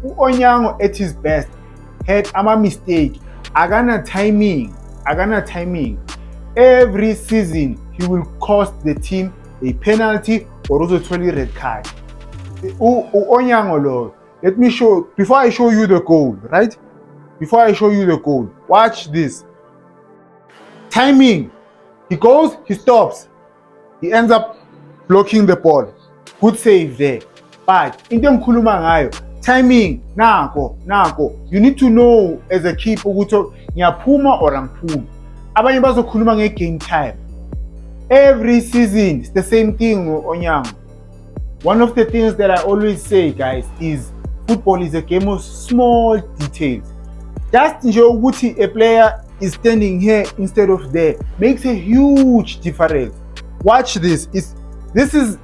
U-Onyango at his best had ama-mistake, akana timing. Every season he will cost the team a penalty or also 20 red card. U-Onyango lo, let me show, before I show you the goal, right? Before I show you the goal, watch this. Timing, he goes, he stops, he ends up blocking the ball. Good save there. But into engikhuluma ngayo, timing nako. You need to know as a keeper ukuthi ngiyaphuma or angiphumi. Abanye bazokhuluma nge-game time. Every season it's the same thing Onyango. One of the things that I always say, guys, is football is a game of small details. Just nje ukuthi a player is standing here instead of there makes a huge difference. Watch this. This is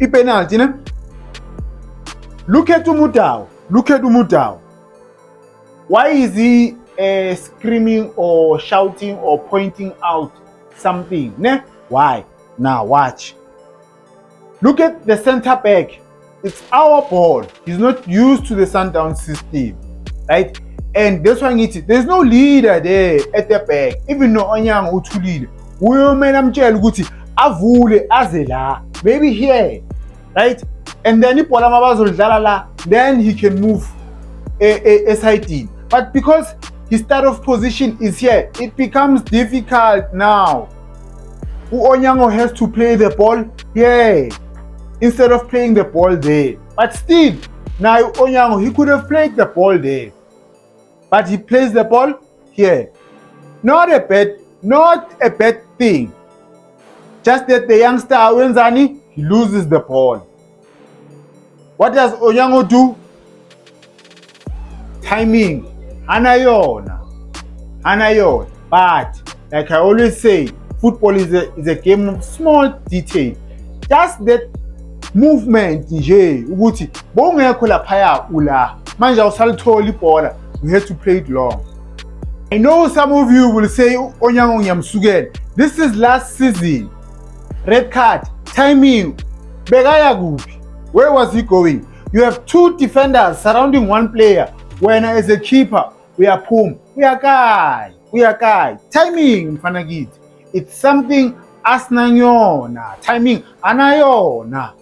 a penalty, you know? Look at Umudao. Why is he screaming or shouting or pointing out something? Ne? Why? Now watch. Look at the center back. It's our ball. He's not used to the Sundown system, right? And that's why there's no leader there at the back. Even no Onyango uthi leader. Uyomela amtshela ukuthi avule aze la. Maybe here, right? And then ibhola mabazolidlala la, then he can move a side in. But because his start of position is here, it becomes difficult now. Onyango has to play the ball here instead of playing the ball there. But still, now Onyango, he could have played the ball there. But he plays the ball here. Not a bad thing. Just that the youngster Awenzani, he loses the ball. What does Onyango do? Timing. Anayona. But like I always say, football is a game of small detail. Just that movement nje ukuthi bongekho lapha ula manje awusalithola ibhola, you have to play it long. I know some of you will say Onyango ngiyamsukela. This is last season. Red card, timing. Bekaya kuphi? Where was he going? You have two defenders surrounding one player. When as a keeper, we are kai. Timing mfana kithi. It's something asinayona. Timing anayona.